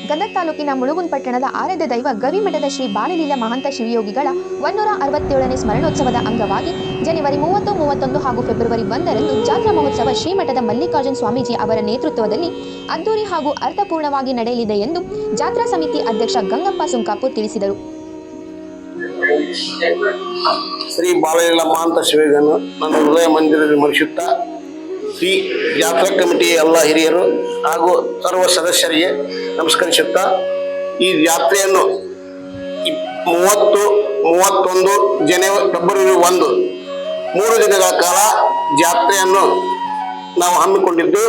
ಗದಗ ತಾಲೂಕಿನ ಮುಳುಗುಂದ ಪಟ್ಟಣದ ಆರಾಧ್ಯ ದೈವ ಗವಿಮಠದ ಶ್ರೀ ಬಾಲಲೀಲಾ ಮಹಂತ ಶಿವಯೋಗಿಗಳ 167ನೇ ಸ್ಮರಣೋತ್ಸವದ ಅಂಗವಾಗಿ ಜನವರಿ 30, 31 ಹಾಗೂ ಫೆಬ್ರವರಿ 1ರಂದು ಜಾತ್ರಾ ಮಹೋತ್ಸವ ಶ್ರೀಮಠದ ಮಲ್ಲಿಕಾರ್ಜುನ ಸ್ವಾಮೀಜಿ ಅವರ ನೇತೃತ್ವದಲ್ಲಿ ಅದ್ದೂರಿ ಹಾಗೂ ಅರ್ಥಪೂರ್ಣವಾಗಿ ನಡೆಯಲಿದೆ ಎಂದು ಜಾತ್ರಾ ಸಮಿತಿ ಅಧ್ಯಕ್ಷ ಗಂಗಪ್ಪ ಸುಂಕಾಪುರ್ ತಿಳಿಸಿದರು. ಶ್ರೀ ಬಾಲಲೀಲಾ ಮಹಂತ ಶಿವಯೋಗಿಯನ್ನು ನನ್ನ ಹೃದಯ ಮಂದಿರದಲ್ಲಿ ಮರಿಸುತ್ತಾ ಈ ಜಾತ್ರಾ ಕಮಿಟಿಯ ಎಲ್ಲ ಹಿರಿಯರು ಹಾಗೂ ಸರ್ವ ಸದಸ್ಯರಿಗೆ ನಮಸ್ಕರಿಸುತ್ತಾ ಈ ಜಾತ್ರೆಯನ್ನು 30, 31 ಜನವರಿ ಫೆಬ್ರವರಿ 1 3 ದಿನಗಳ ಕಾಲ ಜಾತ್ರೆಯನ್ನು ನಾವು ಹಮ್ಮಿಕೊಂಡಿದ್ದು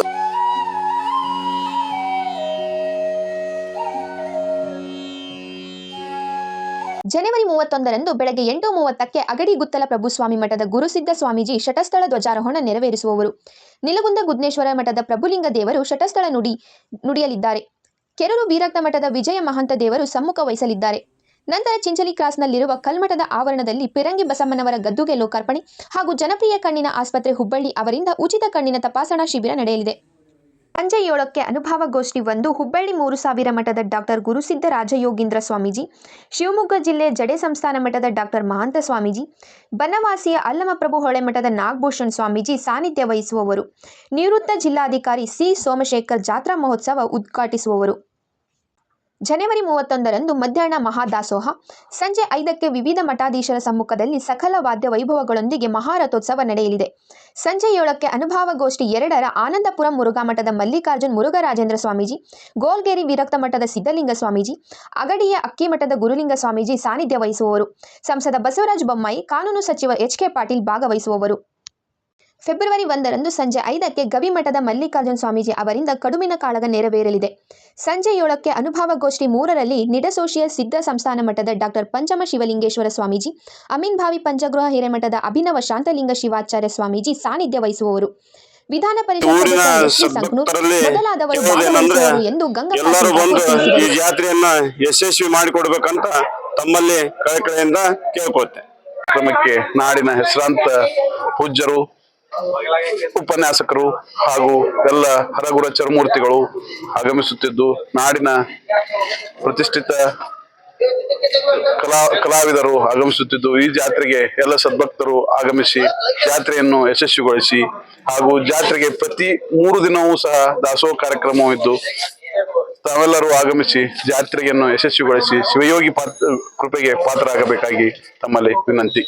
ಜನವರಿ 31ರಂದು ಬೆಳಗ್ಗೆ 8:30ಕ್ಕೆ ಅಗಡಿ ಗುತ್ತಲ ಪ್ರಭುಸ್ವಾಮಿ ಮಠದ ಗುರುಸಿದ್ಧ ಸ್ವಾಮೀಜಿ ಶಟಸ್ಥಳ ಧ್ವಜಾರೋಹಣ ನೆರವೇರಿಸುವವರು. ನಿಲಗುಂದ ಗುದ್ನೇಶ್ವರ ಮಠದ ಪ್ರಭುಲಿಂಗ ದೇವರು ಶಟಸ್ಥಳ ನುಡಿಯಲಿದ್ದಾರೆ. ಕೆರೂರು ವೀರಕ್ತ ಮಠದ ವಿಜಯ ಮಹಂತ ದೇವರು ಸಮ್ಮುಖ ವಹಿಸಲಿದ್ದಾರೆ. ನಂತರ ಚಿಂಚಲಿ ಕ್ರಾಸ್ನಲ್ಲಿರುವ ಕಲ್ಮಠದ ಆವರಣದಲ್ಲಿ ಪಿರಂಗಿ ಬಸಮ್ಮನವರ ಗದ್ದುಗೆ ಲೋಕಾರ್ಪಣೆ ಹಾಗೂ ಜನಪ್ರಿಯ ಕಣ್ಣಿನ ಆಸ್ಪತ್ರೆ ಹುಬ್ಬಳ್ಳಿ ಅವರಿಂದ ಉಚಿತ ಕಣ್ಣಿನ ತಪಾಸಣಾ ಶಿಬಿರ ನಡೆಯಲಿದೆ. ಸಂಜೆ 7ಕ್ಕೆ ಅನುಭವಗೋಷ್ಠಿ 1 ಹುಬ್ಬಳ್ಳಿ 3000 ಮಠದ ಡಾಕ್ಟರ್ ಗುರುಸಿದ್ಧ ರಾಜಯೋಗೀಂದ್ರ ಸ್ವಾಮೀಜಿ, ಶಿವಮೊಗ್ಗ ಜಿಲ್ಲೆ ಜಡೆ ಸಂಸ್ಥಾನ ಮಠದ ಡಾಕ್ಟರ್ ಮಹಾಂತ ಸ್ವಾಮೀಜಿ, ಬನವಾಸಿಯ ಅಲ್ಲಮಪ್ರಭು ಹೊಳೆ ಮಠದ ನಾಗಭೂಷಣ್ ಸ್ವಾಮೀಜಿ ಸಾನ್ನಿಧ್ಯ ವಹಿಸುವವರು. ನಿವೃತ್ತ ಜಿಲ್ಲಾಧಿಕಾರಿ ಸಿ ಸೋಮಶೇಖರ್ ಜಾತ್ರಾ ಮಹೋತ್ಸವ ಉದ್ಘಾಟಿಸುವವರು. ಜನವರಿ 31ರಂದು ಮಧ್ಯಾಹ್ನ ಮಹಾದಾಸೋಹ, ಸಂಜೆ 5ಕ್ಕೆ ವಿವಿಧ ಮಠಾಧೀಶರ ಸಮ್ಮುಖದಲ್ಲಿ ಸಕಲ ವಾದ್ಯ ವೈಭವಗಳೊಂದಿಗೆ ಮಹಾರಥೋತ್ಸವ ನಡೆಯಲಿದೆ. ಸಂಜೆ 7ಕ್ಕೆ ಅನುಭವಗೋಷ್ಠಿ 2ರ ಆನಂದಪುರಂ ಮುರುಘಾ ಮಠದ ಮಲ್ಲಿಕಾರ್ಜುನ್ ಮುರುಘರಾಜೇಂದ್ರ ಸ್ವಾಮೀಜಿ, ಗೋಲ್ಗೇರಿ ವಿರಕ್ತ ಮಠದ ಸಿದ್ಧಲಿಂಗ ಸ್ವಾಮೀಜಿ, ಅಗಡಿಯ ಅಕ್ಕಿಮಠದ ಗುರುಲಿಂಗ ಸ್ವಾಮೀಜಿ ಸಾನ್ನಿಧ್ಯ ವಹಿಸುವವರು. ಸಂಸದ ಬಸವರಾಜ ಬೊಮ್ಮಾಯಿ, ಕಾನೂನು ಸಚಿವ ಎಚ್ ಕೆ ಪಾಟೀಲ್ ಭಾಗವಹಿಸುವವರು. ಫೆಬ್ರವರಿ 1ರಂದು ಸಂಜೆ 5ಕ್ಕೆ ಗವಿಮಠದ ಮಲ್ಲಿಕಾರ್ಜುನ ಸ್ವಾಮೀಜಿ ಅವರಿಂದ ಕಡುಮಿನ ಕಾಳಗ ನೆರವೇರಲಿದೆ. ಸಂಜೆ 7ಕ್ಕೆ ಅನುಭವಗೋಷ್ಠಿ 3ರಲ್ಲಿ ನಿಡಸೋಶಿಯ ಸಿದ್ಧ ಸಂಸ್ಥಾನ ಮಠದ ಡಾಕ್ಟರ್ ಪಂಚಮ ಶಿವಲಿಂಗೇಶ್ವರ ಸ್ವಾಮೀಜಿ, ಅಮೀನ್ಭಾವಿ ಪಂಚಗೃಹ ಹಿರೇಮಠದ ಅಭಿನವ ಶಾಂತಲಿಂಗ ಶಿವಾಚಾರ್ಯ ಸ್ವಾಮೀಜಿ ಸಾನ್ನಿಧ್ಯ ವಹಿಸುವವರು. ವಿಧಾನ ಪರಿಷತ್ ಸದಸ್ಯ ಸಂಕನೂರ್ ಮೊದಲಾದವರು ಭಾಗವಹಿಸುವರು ಎಂದು ಗಂಗಪ್ಪ ತಿಳಿಸಿದರು. ಈ ಜಾತ್ರೆಯನ್ನ ಯಶಸ್ವಿ ಮಾಡಿಕೊಡ್ಬೇಕಂತ ತಮ್ಮಲ್ಲಿ ಕಳಕಳಿಯಿಂದ ಕೇಳ್ಕೊಳ್ತೇನೆ. ಕ್ರಮಕ್ಕೆ ನಾಡಿನ ಹೆಸರಾಂತ ಪೂಜ್ಯರು, ಉಪನ್ಯಾಸಕರು ಹಾಗೂ ಎಲ್ಲ ಹರಗುರ ಚರಮೂರ್ತಿಗಳು ಆಗಮಿಸುತ್ತಿದ್ದು, ನಾಡಿನ ಪ್ರತಿಷ್ಠಿತ ಕಲಾವಿದರು ಆಗಮಿಸುತ್ತಿದ್ದು, ಈ ಜಾತ್ರೆಗೆ ಎಲ್ಲ ಸದ್ಭಕ್ತರು ಆಗಮಿಸಿ ಜಾತ್ರೆಯನ್ನು ಯಶಸ್ವಿಗೊಳಿಸಿ ಹಾಗೂ ಜಾತ್ರೆಗೆ ಪ್ರತಿ 3 ದಿನವೂ ಸಹ ದಾಸೋಹ ಕಾರ್ಯಕ್ರಮವಿದ್ದು ತಾವೆಲ್ಲರೂ ಆಗಮಿಸಿ ಜಾತ್ರೆಯನ್ನು ಯಶಸ್ವಿಗೊಳಿಸಿ ಶಿವಯೋಗಿ ಕೃಪೆಗೆ ಪಾತ್ರರಾಗಬೇಕಾಗಿ ತಮ್ಮಲ್ಲಿ ವಿನಂತಿ.